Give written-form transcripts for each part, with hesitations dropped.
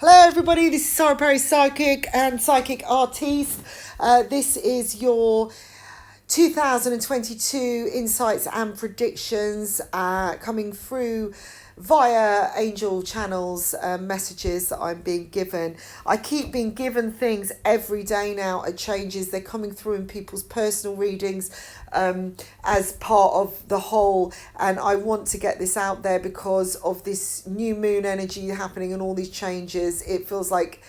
Hello everybody, this is Sara Psychic and Psychic Artist. This is your 2022 insights and predictions coming through via angel channels, messages that I'm being given. I keep being given things every day now. It changes. They're coming through in people's personal readings as part of the whole, and I want to get this out there because of this new moon energy happening and all these changes. It feels like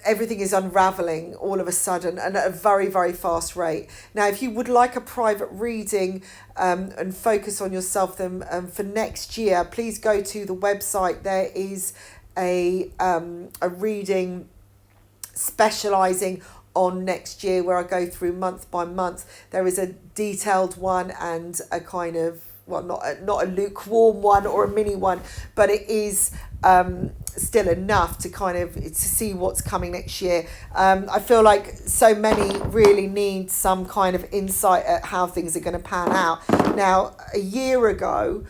everything is unraveling all of a sudden and at a very, very fast rate. Now, if you would like a private reading and focus on yourself, then for next year, please go to the website. There is a reading specializing on next year where I go through month by month. There is a detailed one and a kind of, well, not a lukewarm one or a mini one, but it is still enough to kind of to see what's coming next year. I feel like so many really need some kind of insight at how things are going to pan out. Now, a year ago,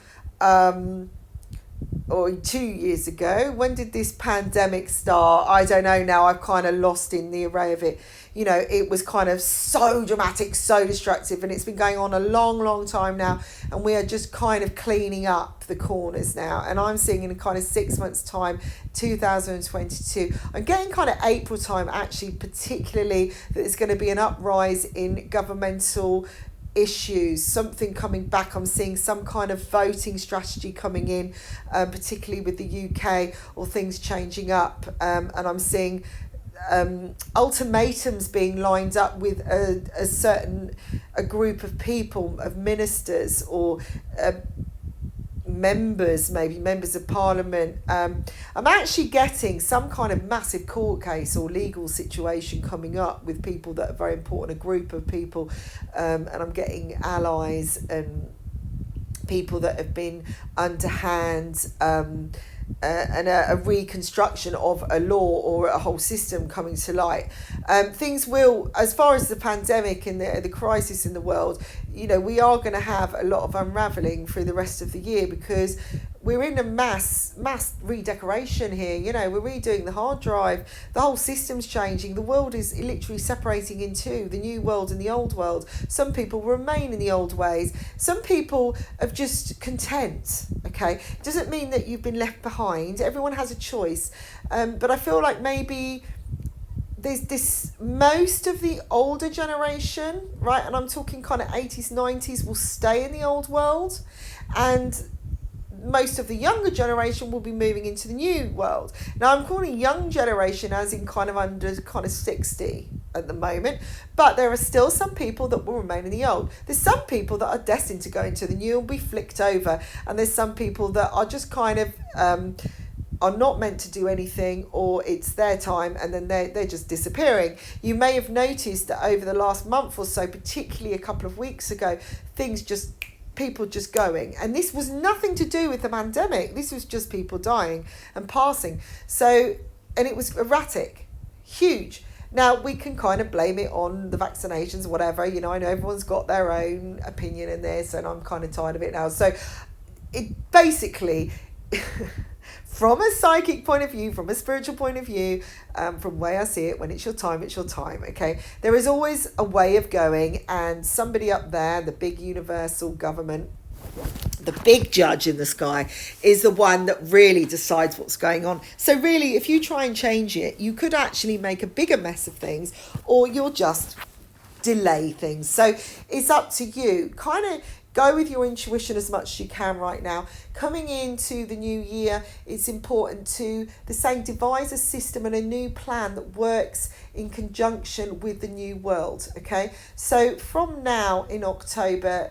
or 2 years ago, when did this pandemic start? I don't know now. I've kind of lost in the array of it. You know, it was kind of so dramatic, so destructive, and it's been going on a long, long time now, and we are just kind of cleaning up the corners now. And I'm seeing in kind of 6 months' time, 2022, I'm getting kind of April time actually, particularly that there's going to be an uprise in governmental issues, something coming back. I'm seeing some kind of voting strategy coming in, particularly with the UK, or things changing up, and I'm seeing ultimatums being lined up with a group of people, of ministers or members, maybe members of parliament. I'm actually getting some kind of massive court case or legal situation coming up with people that are very important, a group of people, and I'm getting allies and people that have been underhand, and a reconstruction of a law or a whole system coming to light. Things will, as far as the pandemic and the crisis in the world, you know, we are going to have a lot of unraveling through the rest of the year because we're in a mass redecoration here. You know, we're redoing the hard drive. The whole system's changing. The world is literally separating in two, the new world and the old world. Some people remain in the old ways. Some people are just content, okay? Doesn't mean that you've been left behind. Everyone has a choice. But I feel like maybe there's this, most of the older generation, right? And I'm talking kind of 80s, 90s will stay in the old world. And most of the younger generation will be moving into the new world. Now, I'm calling young generation as in kind of under kind of 60 at the moment, but there are still some people that will remain in the old. There's some people that are destined to go into the new and be flicked over, and there's some people that are just kind of are not meant to do anything, or it's their time and then they're just disappearing. You may have noticed that over the last month or so, particularly a couple of weeks ago, people just going, and this was nothing to do with the pandemic. This was just people dying and passing. So, and it was erratic, huge. Now, we can kind of blame it on the vaccinations, whatever. You know, I know everyone's got their own opinion in this, and I'm kind of tired of it now. So it basically from a psychic point of view, from a spiritual point of view, from the way I see it, when it's your time, okay? There is always a way of going, and somebody up there, the big universal government, the big judge in the sky, is the one that really decides what's going on. So really, if you try and change it, you could actually make a bigger mess of things, or you'll just delay things. So it's up to you. Kind of go with your intuition as much as you can right now. Coming into the new year, it's important to devise a system and a new plan that works in conjunction with the new world, okay? So from now in October,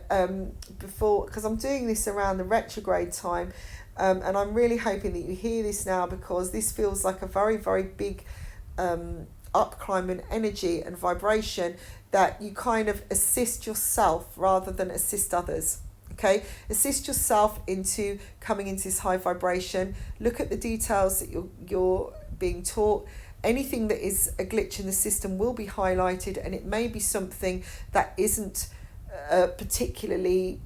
because I'm doing this around the retrograde time, and I'm really hoping that you hear this now, because this feels like a very, very big upclimb in energy and vibration, that you kind of assist yourself rather than assist others, okay? Assist yourself into coming into this high vibration. Look at the details that you're being taught. Anything that is a glitch in the system will be highlighted, and it may be something that isn't particularly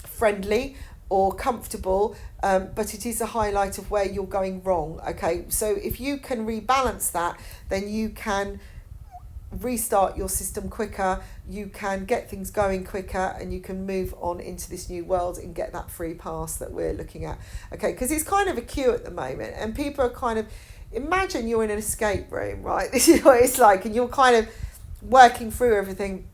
friendly or comfortable, but it is a highlight of where you're going wrong. Okay, so if you can rebalance that, then you can restart your system quicker, you can get things going quicker, and you can move on into this new world and get that free pass that we're looking at. Okay, because it's kind of a queue at the moment, and people are kind of, imagine you're in an escape room, right? This is what it's like, and you're kind of working through everything,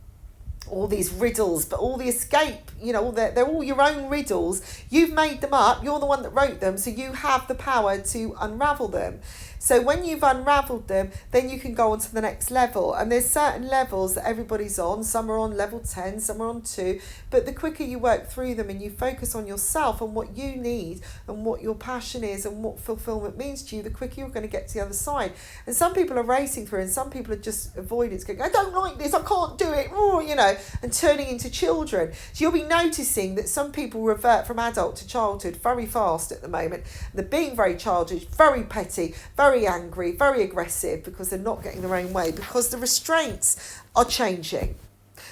all these riddles, but all the escape, you know, they're all your own riddles. You've made them up, you're the one that wrote them, so you have the power to unravel them. So when you've unravelled them, then you can go on to the next level. And there's certain levels that everybody's on. Some are on level 10, some are on 2. But the quicker you work through them and you focus on yourself and what you need and what your passion is and what fulfillment means to you, the quicker you're going to get to the other side. And some people are racing through, and some people are just avoiding, going, I don't like this, I can't do it, you know, and turning into children. So you'll be noticing that some people revert from adult to childhood very fast at the moment. They're being very childish, very petty, very angry, very aggressive, because they're not getting their own way, because the restraints are changing.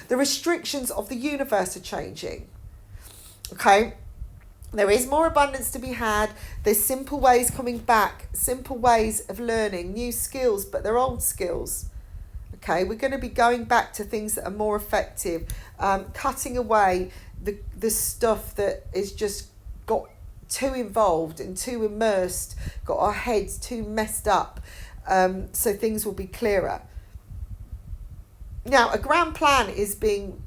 The restrictions of the universe are changing. Okay? There is more abundance to be had. There's simple ways coming back, simple ways of learning, new skills, but they're old skills. Okay? We're going to be going back to things that are more effective, cutting away the stuff that is just got too involved and too immersed, got our heads too messed up, so things will be clearer. Now, a grand plan is being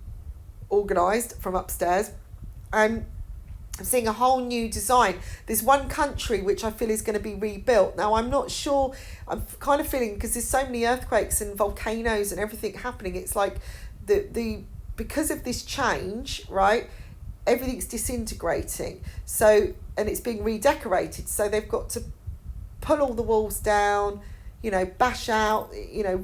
organised from upstairs, and I'm seeing a whole new design. There's one country which I feel is going to be rebuilt. Now, I'm not sure, I'm kind of feeling, because there's so many earthquakes and volcanoes and everything happening, it's like the because of this change, right, everything's disintegrating. So, and it's being redecorated, so they've got to pull all the walls down, you know, bash out, you know,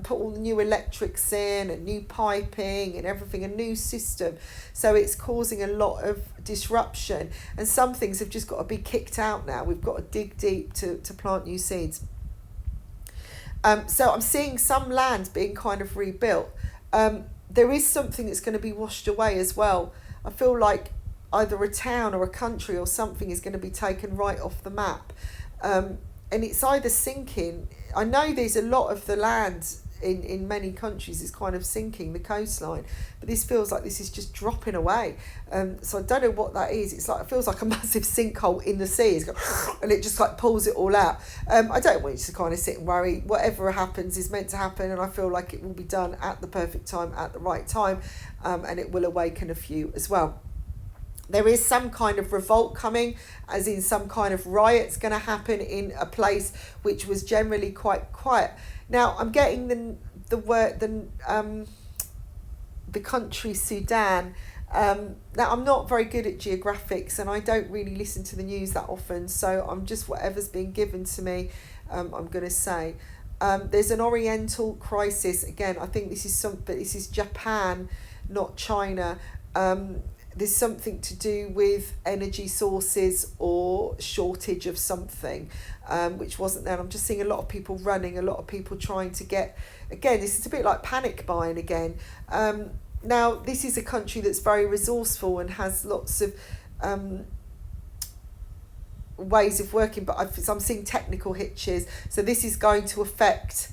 put all the new electrics in and new piping and everything, a new system. So it's causing a lot of disruption, and some things have just got to be kicked out now. We've got to dig deep to plant new seeds. So I'm seeing some land being kind of rebuilt. There is something that's going to be washed away as well. I feel like either a town or a country or something is going to be taken right off the map. And it's either sinking. I know there's a lot of the land in many countries is kind of sinking, the coastline, but this feels like this is just dropping away. So I don't know what that is. It's like, it feels like a massive sinkhole in the sea. It's got, and it just like pulls it all out. I don't want you to kind of sit and worry. Whatever happens is meant to happen, and I feel like it will be done at the perfect time, at the right time, and it will awaken a few as well. There is some kind of revolt coming, as in some kind of riot's going to happen in a place which was generally quite quiet. Now, I'm getting the country Sudan. Now, I'm not very good at geographics, and I don't really listen to the news that often, so I'm just whatever's being given to me, I'm going to say. There's an Oriental crisis. Again, I think this is Japan, not China. There's something to do with energy sources or shortage of something, which wasn't there. I'm just seeing a lot of people running, a lot of people trying to get, again, this is a bit like panic buying again. Now, this is a country that's very resourceful and has lots of ways of working, but I'm seeing technical hitches. So this is going to affect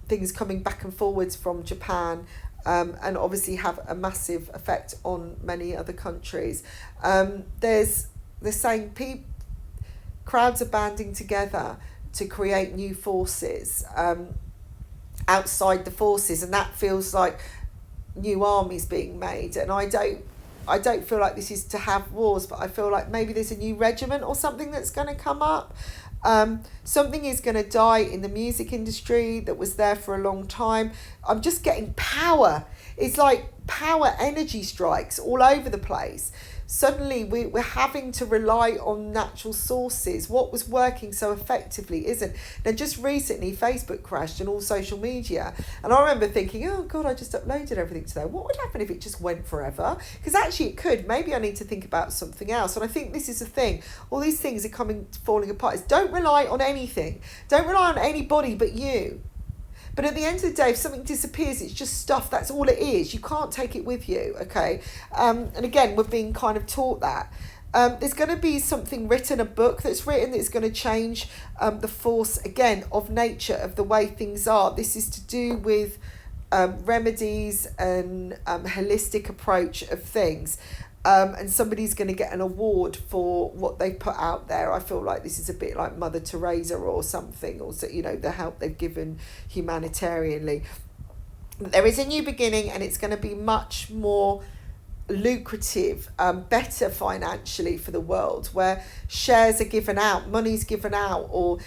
things coming back and forwards from Japan. And obviously have a massive effect on many other countries. They're saying crowds are banding together to create new forces outside the forces, and that feels like new armies being made. And I don't feel like this is to have wars, but I feel like maybe there's a new regiment or something that's going to come up. Something is going to die in the music industry that was there for a long time. I'm just getting power. It's like power energy strikes all over the place. Suddenly we're having to rely on natural sources. What was working so effectively isn't. Now, just recently Facebook crashed and all social media, and I remember thinking, oh God, I just uploaded everything today. What would happen if it just went forever? Because actually it could. Maybe I need to think about something else. And I think this is the thing. All these things are falling apart. Don't rely on anything. Don't rely on anybody but you. But at the end of the day, if something disappears, it's just stuff. That's all it is. You can't take it with you, okay? And again, we're being kind of taught that. There's going to be something written, a book that's written that's going to change the force, again, of nature, of the way things are. This is to do with remedies and holistic approach of things. And somebody's going to get an award for what they put out there. I feel like this is a bit like Mother Teresa or something, or the help they've given humanitarianly. There is a new beginning, and it's going to be much more lucrative, better financially for the world, where shares are given out, money's given out, or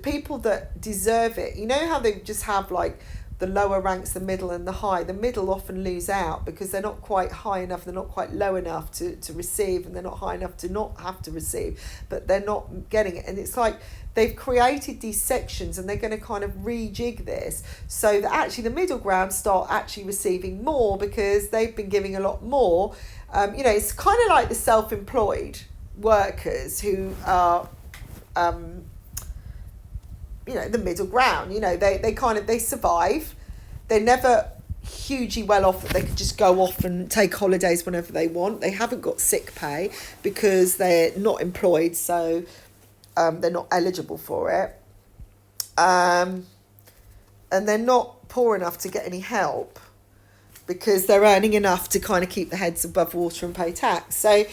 people that deserve it. You know how they just have like the lower ranks, the middle and the high. The middle often lose out because they're not quite high enough, they're not quite low enough to receive, and they're not high enough to not have to receive, but they're not getting it. And it's like they've created these sections, and they're going to kind of rejig this so that actually the middle ground start actually receiving more because they've been giving a lot more. It's kind of like the self-employed workers who are the middle ground. They survive. They're never hugely well off that they could just go off and take holidays whenever they want. They haven't got sick pay because they're not employed, so they're not eligible for it. And they're not poor enough to get any help because they're earning enough to kind of keep their heads above water and pay tax. So,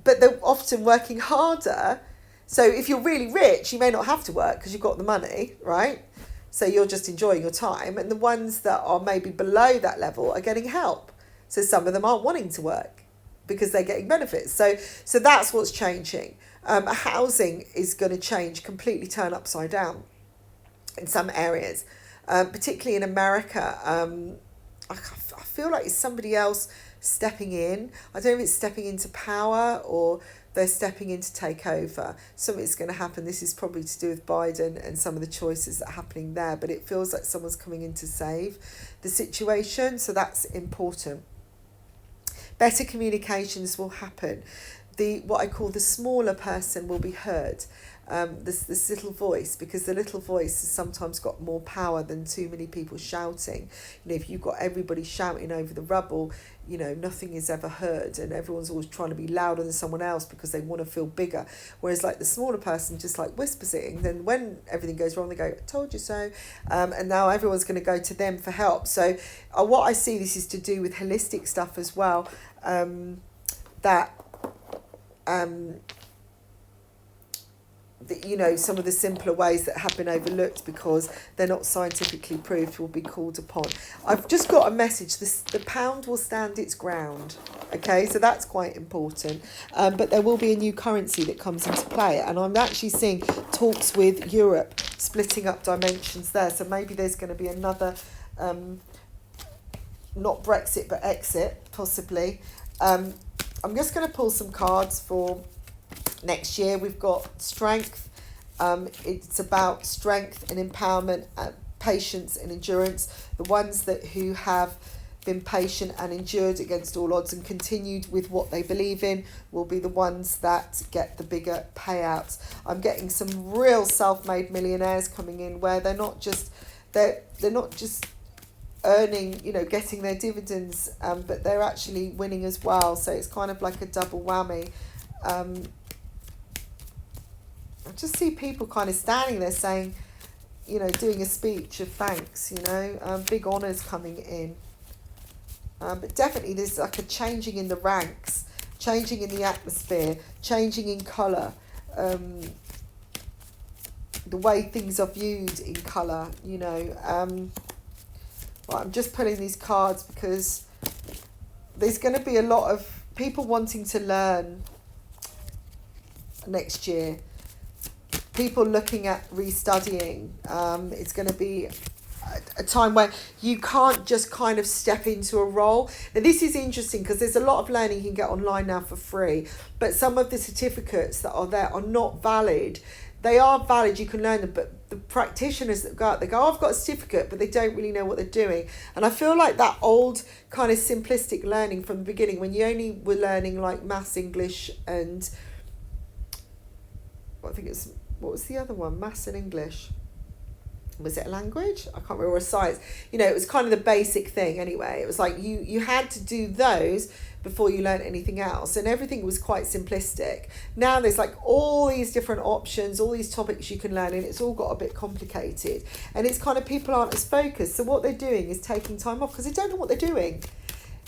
but they're often working harder. So if you're really rich, you may not have to work because you've got the money, right? So you're just enjoying your time. And the ones that are maybe below that level are getting help. So some of them aren't wanting to work because they're getting benefits. So that's what's changing. Housing is going to change, completely turn upside down in some areas, particularly in America. I feel like it's somebody else stepping in. I don't know if it's stepping into power or they're stepping in to take over. Something's going to happen. This is probably to do with Biden and some of the choices that are happening there, but it feels like someone's coming in to save the situation, so that's important. Better communications will happen. What I call the smaller person will be heard. This little voice, because the little voice has sometimes got more power than too many people shouting. If you've got everybody shouting over the rubble, nothing is ever heard, and everyone's always trying to be louder than someone else because they want to feel bigger. Whereas like the smaller person just like whispers it, and then when everything goes wrong, they go, "I told you so," and now everyone's going to go to them for help. So what I see this is to do with holistic stuff as well. Some of the simpler ways that have been overlooked because they're not scientifically proved will be called upon. I've just got a message. The pound will stand its ground. Okay, so that's quite important. But there will be a new currency that comes into play. And I'm actually seeing talks with Europe splitting up dimensions there. So maybe there's going to be another, not Brexit, but exit, possibly. I'm just going to pull some cards for next year. We've got strength. It's about strength and empowerment, patience and endurance. The ones who have been patient and endured against all odds and continued with what they believe in will be the ones that get the bigger payouts. I'm getting some real self-made millionaires coming in where they're not just earning, getting their dividends, but they're actually winning as well. So it's kind of like a double whammy. I just see people kind of standing there saying, doing a speech of thanks, big honours coming in. But definitely there's like a changing in the ranks, changing in the atmosphere, changing in colour, the way things are viewed in colour, I'm just pulling these cards because there's going to be a lot of people wanting to learn next year. People looking at restudying. It's going to be a time where you can't just kind of step into a role. Now this is interesting because there's a lot of learning you can get online now for free, but some of the certificates that are there are not valid. They are valid, you can learn them, but the practitioners that go out, they go, I've got a certificate, but they don't really know what they're doing. And I feel like that old kind of simplistic learning from the beginning, when you only were learning like maths, English, and what was the other one? Maths and English. was it a language? I can't remember, or a science. You know, it was kind of the basic thing anyway. It was like you had to do those before you learn anything else, and everything was quite simplistic. Now there's like all these different options, all these topics you can learn, and it's all got a bit complicated, and it's kind of people aren't as focused. So what they're doing is taking time off because they don't know what they're doing.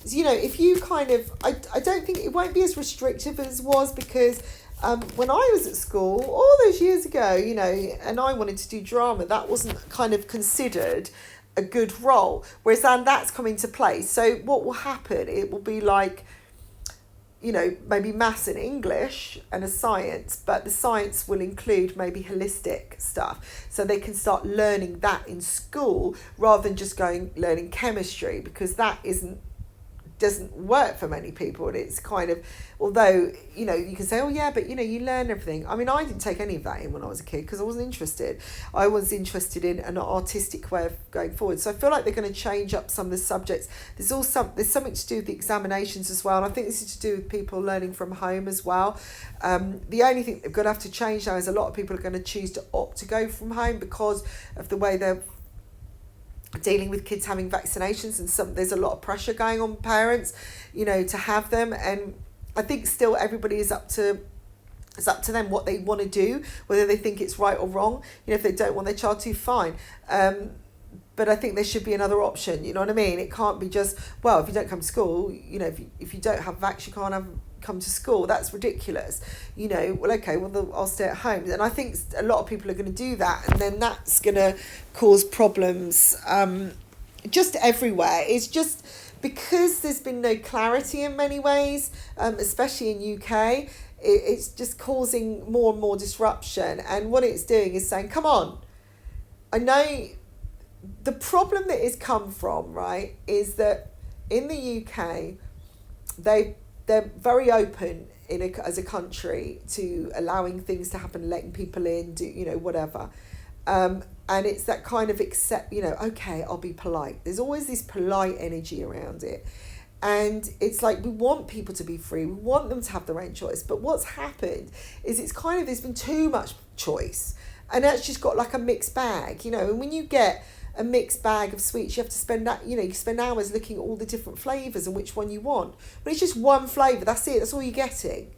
You know, if you kind of, I don't think it won't be as restrictive as it was, because when I was at school all those years ago, you know, and I wanted to do drama, that wasn't kind of considered a good role, whereas then that's come into place. So what will happen, it will be like, you know, maybe maths and English and a science, but the science will include maybe holistic stuff, so they can start learning that in school rather than just learning chemistry, because that doesn't work for many people. And it's kind of, although, you know, you can say, oh yeah, but you know, you learn everything. I mean, I didn't take any of that in when I was a kid because I wasn't interested. I was interested in an artistic way of going forward. So I feel like they're going to change up some of the subjects. There's something to do with the examinations as well, and I think this is to do with people learning from home as well. The only thing they're going to have to change now is a lot of people are going to choose to opt to go from home because of the way they're dealing with kids having vaccinations, and there's a lot of pressure going on parents, you know, to have them. And I think still everybody it's up to them what they want to do, whether they think it's right or wrong. You know, if they don't want their child to, fine. But I think there should be another option, you know what I mean? It can't be just, well, if you don't come to school, you know, if you don't have vax, you can't come to school. That's ridiculous. You know, well, okay, well, I'll stay at home. And I think a lot of people are going to do that, and then that's going to cause problems just everywhere. It's just because there's been no clarity in many ways, especially in UK, it's just causing more and more disruption. And what it's doing is saying, come on, I know the problem that has come from, right, is that in the UK, they're very open as a country to allowing things to happen, letting people in, do, you know, whatever. And it's that kind of you know, okay, I'll be polite. There's always this polite energy around it. And it's like, we want people to be free. We want them to have their own choice. But what's happened is it's kind of, there's been too much choice. And that's just got like a mixed bag, you know. And when you get a mixed bag of sweets, you have to spend that, you know, you spend hours looking at all the different flavours and which one you want. But it's just one flavour, that's it, that's all you're getting.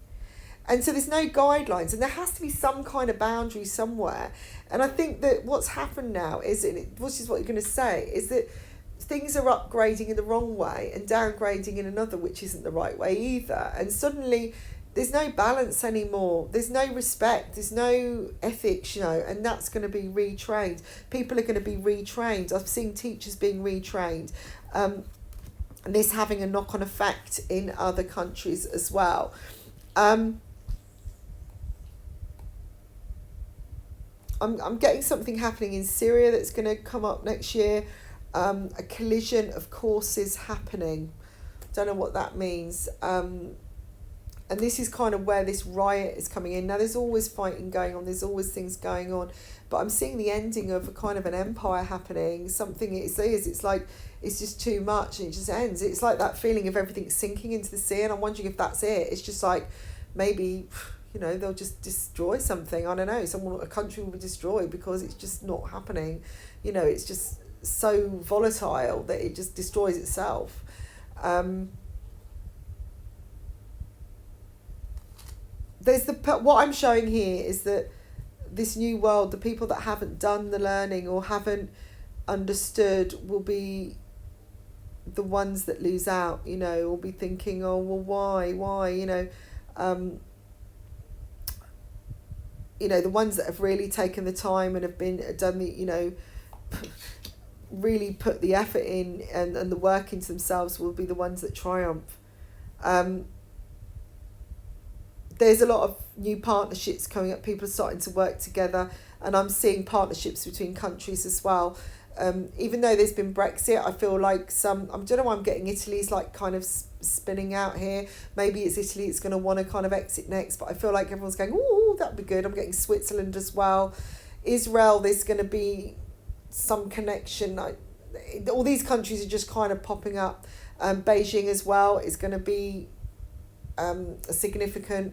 And so there's no guidelines, and there has to be some kind of boundary somewhere. And I think that what's happened now is, which is what you're going to say, is that things are upgrading in the wrong way and downgrading in another, which isn't the right way either. And suddenly there's no balance anymore. There's no respect. There's no ethics, you know, and that's going to be retrained. People are going to be retrained. I've seen teachers being retrained. And this having a knock-on effect in other countries as well. I'm getting something happening in Syria that's going to come up next year. A collision of courses happening. Don't know what that means. And this is kind of where this riot is coming in. Now, there's always fighting going on. There's always things going on. But I'm seeing the ending of a kind of an empire happening. Something it's like, it's just too much and it just ends. It's like that feeling of everything sinking into the sea. And I'm wondering if that's it. It's just like, maybe, you know, they'll just destroy something. I don't know. A country will be destroyed because it's just not happening. You know, it's just so volatile that it just destroys itself. What I'm showing here is that this new world, the people that haven't done the learning or haven't understood will be the ones that lose out, you know, will be thinking, oh, well, why, you know, the ones that have really taken the time and have done the, you know, really put the effort in and the work into themselves will be the ones that triumph. There's a lot of new partnerships coming up. People are starting to work together, and I'm seeing partnerships between countries as well. Even though there's been Brexit, I feel like I don't know why I'm getting Italy's like kind of spinning out here. Maybe it's Italy that's going to want to kind of exit next, but I feel like everyone's going, oh, that'd be good. I'm getting Switzerland as well. Israel, there's going to be some connection. All these countries are just kind of popping up. Beijing as well is going to be a significant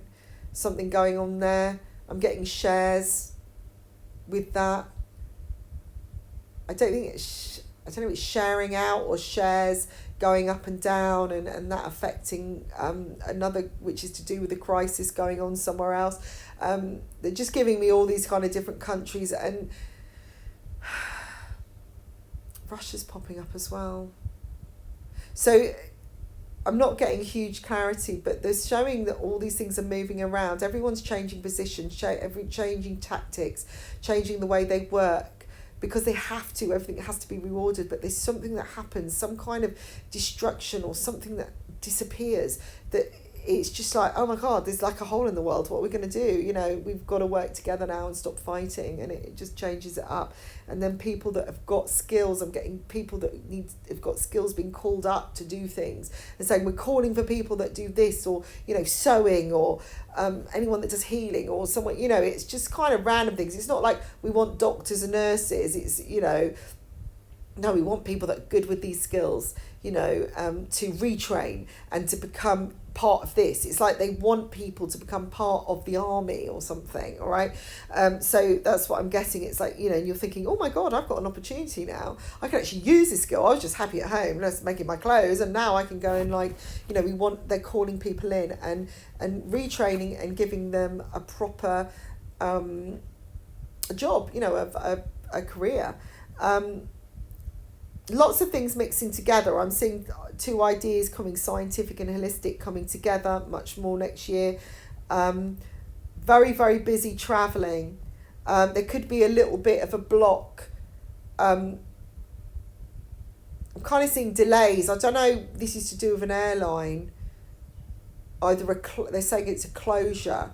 something going on there. I'm getting shares with that. I don't think I don't know if it's sharing out or shares going up and down, and that affecting another, which is to do with the crisis going on somewhere else. They're just giving me all these kind of different countries, and Russia's popping up as well. So I'm not getting huge clarity, but they're showing that all these things are moving around. Everyone's changing positions, changing tactics, changing the way they work, because they have to. Everything has to be reordered, but there's something that happens, some kind of destruction or something that disappears, that it's just like, oh my God, there's like a hole in the world. What are we going to do? You know, we've got to work together now and stop fighting, and it just changes it up. And then people that have got skills, I'm getting people that have got skills being called up to do things and saying, we're calling for people that do this, or, you know, sewing, or anyone that does healing, or someone, you know, it's just kind of random things. It's not like we want doctors and nurses. It's, you know, no, we want people that are good with these skills, you know, to retrain and to become part of this. It's like they want people to become part of the army or something, all right? So that's what I'm getting. It's like, you know, and you're thinking, oh my God, I've got an opportunity now. I can actually use this skill. I was just happy at home, just making my clothes, and now I can go and, like, you know, they're calling people in and retraining and giving them a proper job, you know, a career. Lots of things mixing together. I'm seeing two ideas coming, scientific and holistic, coming together much more next year. Very, very busy travelling. There could be a little bit of a block. I'm kind of seeing delays. I don't know, this is to do with an airline. Either they're saying it's a closure,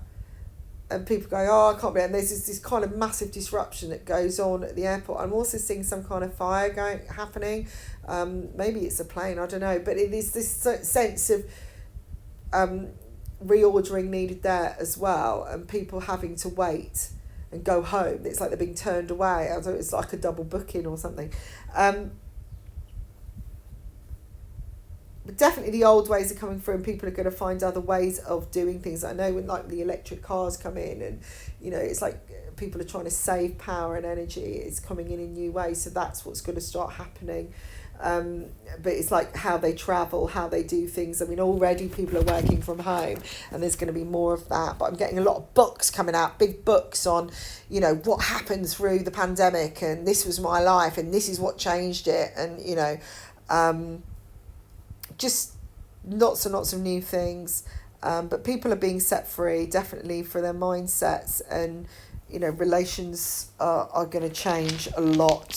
and people go, oh, I can't believe it. And there's this kind of massive disruption that goes on at the airport. I'm also seeing some kind of fire happening. Maybe it's a plane, I don't know. But it is this sense of reordering needed there as well, and people having to wait and go home. It's like they're being turned away. I don't know, it's like a double booking or something. But definitely the old ways are coming through, and people are going to find other ways of doing things. I know when, like, the electric cars come in, and, you know, it's like people are trying to save power and energy. It's coming in new ways, so that's what's going to start happening. But it's like how they travel, how they do things. I mean, already people are working from home, and there's going to be more of that. But I'm getting a lot of books coming out, big books on, you know, what happened through the pandemic, and this was my life, and this is what changed it, and, you know, just lots and lots of new things. But people are being set free, definitely, for their mindsets, and, you know, relations are going to change a lot.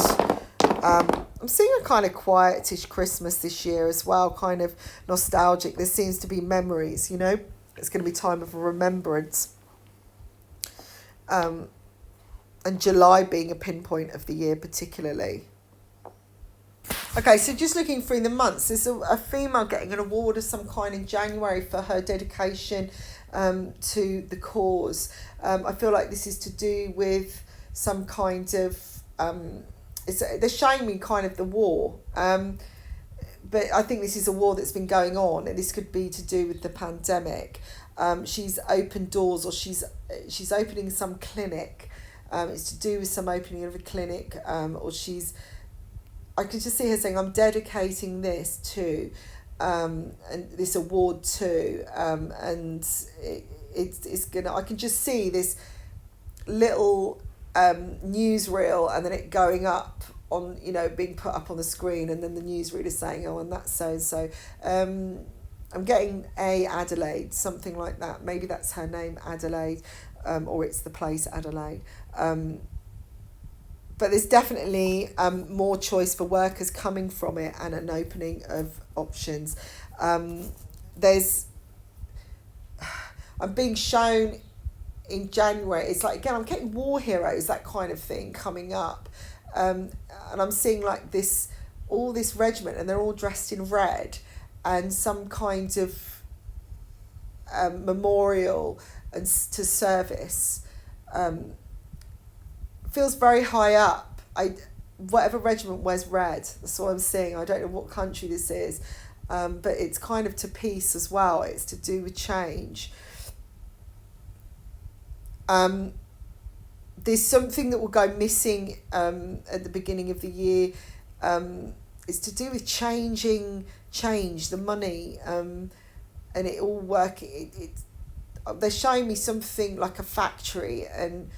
I'm seeing a kind of quietish Christmas this year as well, kind of nostalgic. There seems to be memories, you know. It's going to be time of remembrance. And July being a pinpoint of the year particularly. Okay, so just looking through the months, there's a female getting an award of some kind in January for her dedication to the cause. I feel like this is to do with some kind of... they're showing me kind of the war. But I think this is a war that's been going on, and this could be to do with the pandemic. She's opened doors, or she's opening some clinic. It's to do with some opening of a clinic, or she's... I could just see her saying, I'm dedicating this to, and this award to, and it's gonna, I can just see this little newsreel, and then it going up on, you know, being put up on the screen, and then the newsreader saying, oh, and that's so. I'm getting Adelaide, something like that. Maybe that's her name, Adelaide, or it's the place Adelaide. But there's definitely more choice for workers coming from it, and an opening of options. I'm being shown in January, it's like, again, I'm getting war heroes, that kind of thing coming up. And I'm seeing like all this regiment, and they're all dressed in red, and some kind of memorial and to service. Feels very high up. Whatever regiment wears red, that's what I'm seeing. I don't know what country this is, but it's kind of to peace as well. It's to do with change. there's something that will go missing at the beginning of the year. It's to do with change the money, and it all they're showing me something like a factory, and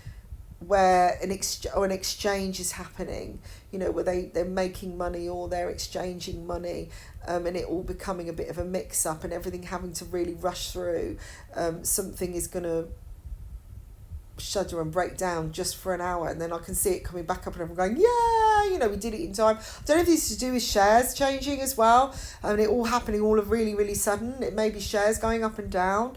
where an exchange is happening, where they're making money or they're exchanging money, and it all becoming a bit of a mix up and everything having to really rush through. Something is going to shudder and break down just for an hour, and then I can see it coming back up and everyone going, yeah, we did it in time. I don't know if this is to do with shares changing as well, and it all happening all of really, really sudden. It may be shares going up and down.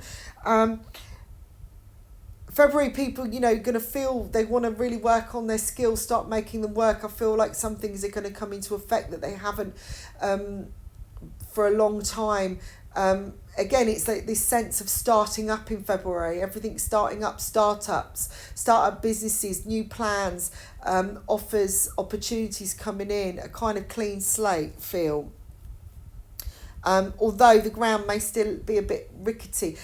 February people, going to feel they want to really work on their skills, start making them work. I feel like some things are going to come into effect that they haven't for a long time. Again, it's like this sense of starting up in February, everything starting up, startup businesses, new plans, offers, opportunities coming in, a kind of clean slate feel. Although the ground may still be a bit rickety.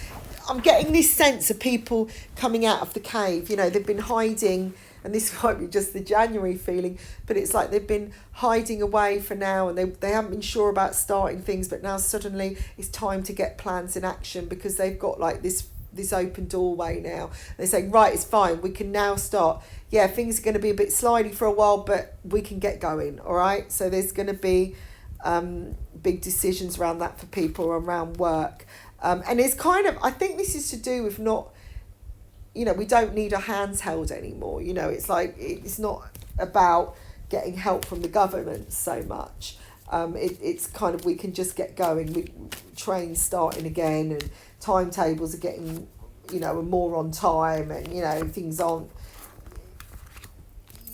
I'm getting this sense of people coming out of the cave. They've been hiding, and this might be just the January feeling, but it's like they've been hiding away for now, and they haven't been sure about starting things, but now suddenly it's time to get plans in action, because they've got like this open doorway now. They're saying, right, it's fine, we can now start. Yeah, things are going to be a bit slidey for a while, but we can get going, all right? So there's going to be big decisions around that for people, around work. And it's kind of, I think this is to do with not, we don't need our hands held anymore. It's like, it's not about getting help from the government so much. It's kind of, we can just get going. Trains starting again, and timetables are getting, are more on time, and, things aren't.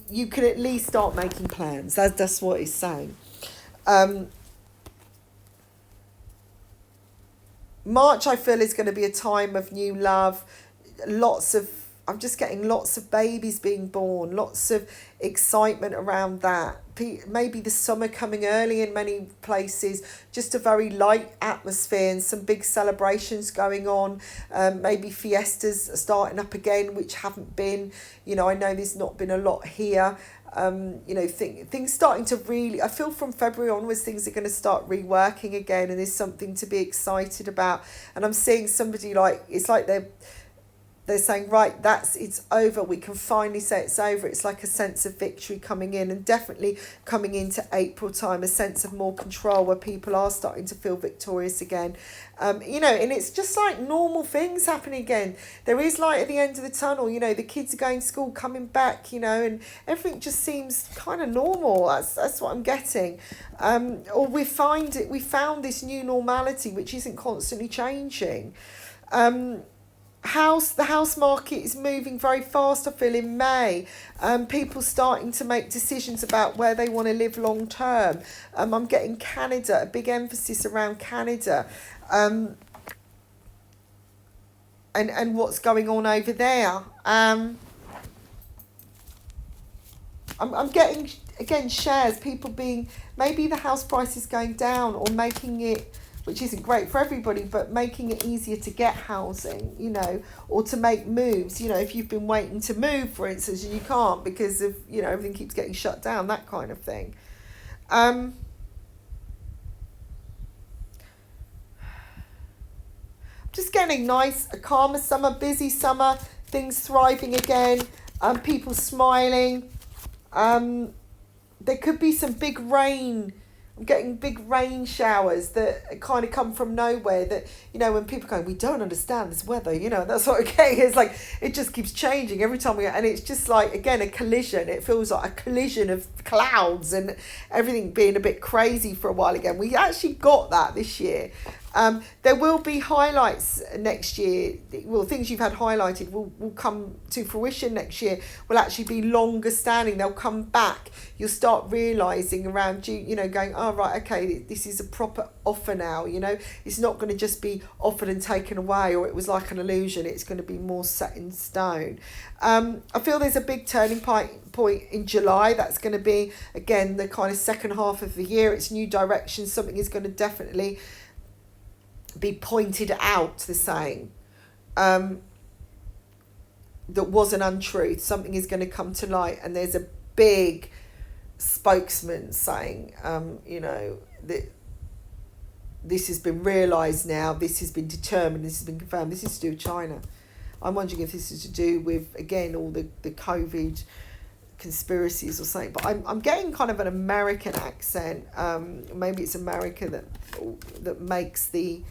You can at least start making plans. That's what it's saying. March, I feel, is going to be a time of new love. I'm just getting lots of babies being born, lots of excitement around that. Maybe the summer coming early in many places, just a very light atmosphere and some big celebrations going on. Maybe fiestas starting up again, which haven't been. I know there's not been a lot here. Things starting to really, I feel from February onwards, things are going to start reworking again, and there's something to be excited about. And I'm seeing somebody it's like they're saying, right, it's over. We can finally say it's over. It's like a sense of victory coming in, and definitely coming into April time, a sense of more control where people are starting to feel victorious again. And it's just like normal things happening again. There is light at the end of the tunnel. The kids are going to school, coming back, and everything just seems kind of normal. That's what I'm getting. Or we found this new normality, which isn't constantly changing. The house market is moving very fast, I feel, in May. People starting to make decisions about where they want to live long term. I'm getting Canada, a big emphasis around Canada, and what's going on over there. I'm getting, again, shares, people being, maybe the house price is going down, or making it, which isn't great for everybody, but making it easier to get housing, or to make moves. If you've been waiting to move, for instance, and you can't because of, everything keeps getting shut down, that kind of thing. Just getting a calmer summer, busy summer, things thriving again, people smiling. There could be some big rain. I'm getting big rain showers that kind of come from nowhere, that, when people go, we don't understand this weather, that's what I'm getting. It's like, it just keeps changing every time and it's just like, again, a collision. It feels like a collision of clouds and everything being a bit crazy for a while again. We actually got that this year. There will be highlights next year. Well, things you've had highlighted will come to fruition next year, will actually be longer standing. They'll come back. You'll start realising around you, going, oh, right, okay, this is a proper offer now, It's not going to just be offered and taken away, or it was like an illusion. It's going to be more set in stone. I feel there's a big turning point in July. That's going to be, again, the kind of second half of the year. It's new direction. Something is going to definitely be pointed out, the saying. that was an untruth, something is going to come to light, and there's a big spokesman saying, that this has been realised now, this has been determined, this has been confirmed, this is to do with China. I'm wondering if this is to do with, again, all the COVID conspiracies or something, but I'm getting kind of an American accent. Maybe it's America that makes the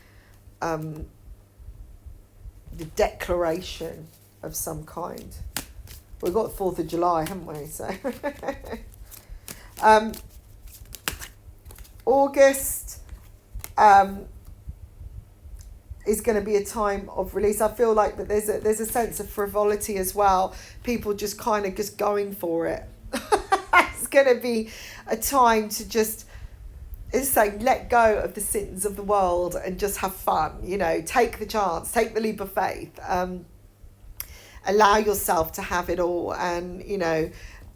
declaration of some kind. We've got 4th of July, haven't we? So August is going to be a time of release. I feel like that there's a sense of frivolity as well. People just kind of just going for it. It's going to be a time to just, it's saying, let go of the sins of the world and just have fun. Take the chance, take the leap of faith. Allow yourself to have it all. And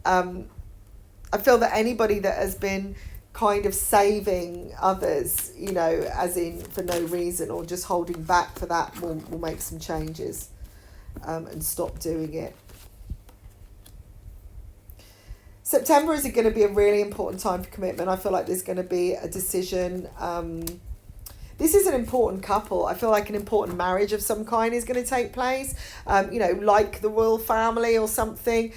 I feel that anybody that has been kind of saving others, as in for no reason, or just holding back for that, will make some changes and stop doing it. September is going to be a really important time for commitment. I feel like there's going to be a decision. This is an important couple. I feel like an important marriage of some kind is going to take place, like the royal family or something.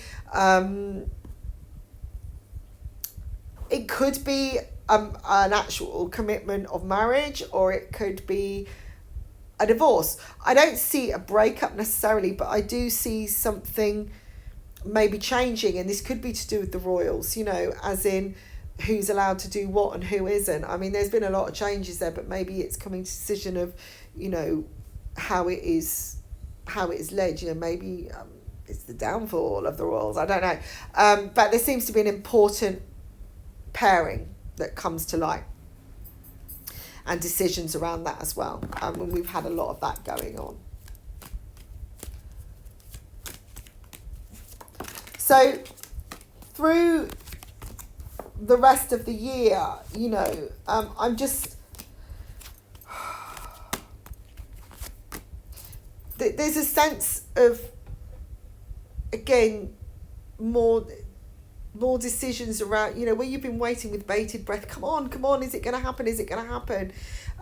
It could be an actual commitment of marriage, or it could be a divorce. I don't see a breakup necessarily, but I do see something maybe changing, and this could be to do with the royals, as in who's allowed to do what and who isn't. I mean, there's been a lot of changes there, but maybe it's coming to decision of, how it is led. Maybe it's the downfall of the royals. I don't know. But there seems to be an important pairing that comes to light, and decisions around that as well. And we've had a lot of that going on. So through the rest of the year, I'm just, there's a sense of, again, more decisions around, where you've been waiting with bated breath. Come on, is it going to happen? Is it going to happen?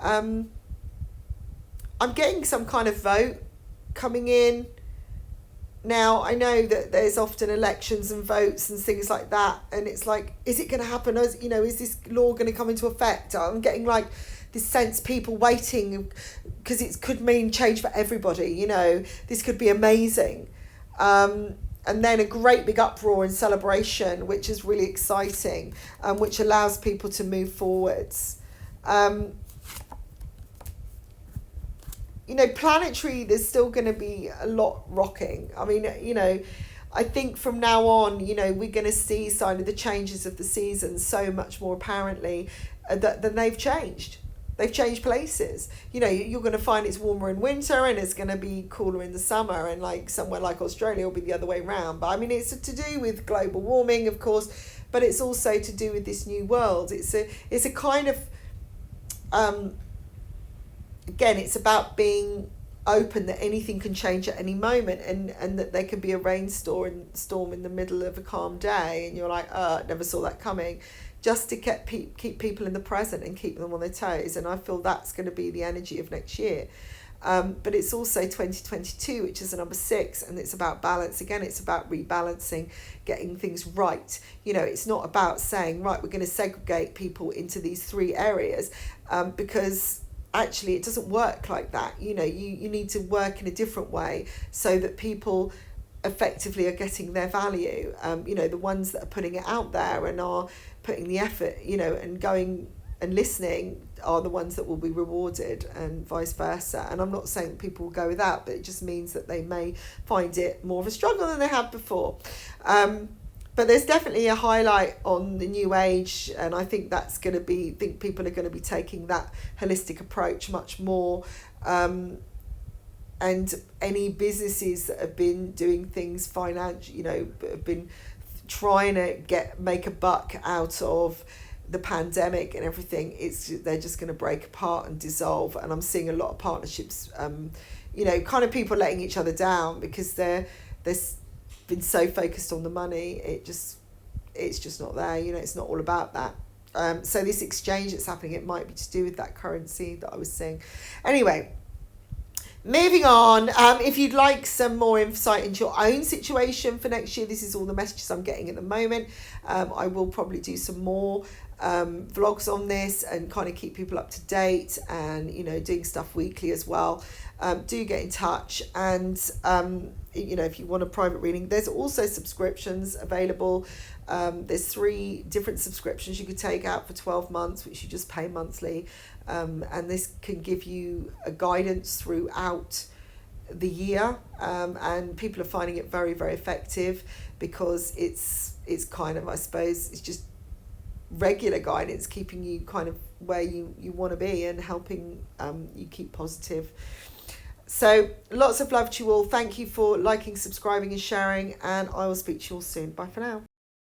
I'm getting some kind of vote coming in. Now, I know that there's often elections and votes and things like that, and it's like, is it going to happen? Is this law going to come into effect? I'm getting like this sense, people waiting, because it could mean change for everybody. This could be amazing. And then a great big uproar and celebration, which is really exciting, which allows people to move forwards. Planetary, there's still going to be a lot rocking. I mean, I think from now on, we're going to see sign of the changes of the season so much more apparently than they've changed. They've changed places. You're going to find it's warmer in winter and it's going to be cooler in the summer, and like somewhere like Australia will be the other way around. But I mean, it's to do with global warming, of course, but it's also to do with this new world. It's a kind of, again, it's about being open that anything can change at any moment, and that there can be a rainstorm in the middle of a calm day, and you're like, never saw that coming. Just to keep people in the present and keep them on their toes. And I feel that's going to be the energy of next year. But it's also 2022, which is a number 6, and it's about balance. Again, it's about rebalancing, getting things right. It's not about saying, right, we're going to segregate people into these 3 areas, because actually it doesn't work like that. You need to work in a different way so that people effectively are getting their value. The ones that are putting it out there and are putting the effort, and going and listening are the ones that will be rewarded, and vice versa. And I'm not saying that people will go without, but it just means that they may find it more of a struggle than they have before. But there's definitely a highlight on the new age, and I think that's going to be, people are going to be taking that holistic approach much more. And any businesses that have been doing things have been trying to make a buck out of the pandemic and everything, they're just going to break apart and dissolve. And I'm seeing a lot of partnerships, kind of people letting each other down because they're there's been so focused on the money, it's just not there. You know, it's not all about that. So this exchange that's happening, it might be to do with that currency that I was saying. Anyway, moving on. If you'd like some more insight into your own situation for next year, this is all the messages I'm getting at the moment. I will probably do some more vlogs on this and kind of keep people up to date, and you know, doing stuff weekly as well. Do get in touch, and you know, if you want a private reading, there's also subscriptions available. There's 3 different subscriptions you could take out for 12 months, which you just pay monthly, and this can give you a guidance throughout the year, and people are finding it very, very effective, because it's kind of, I suppose, it's just regular guidance, keeping you kind of where you want to be, and helping you keep positive. So lots of love to you all. Thank you for liking, subscribing and sharing, and I will speak to you all soon. Bye for now.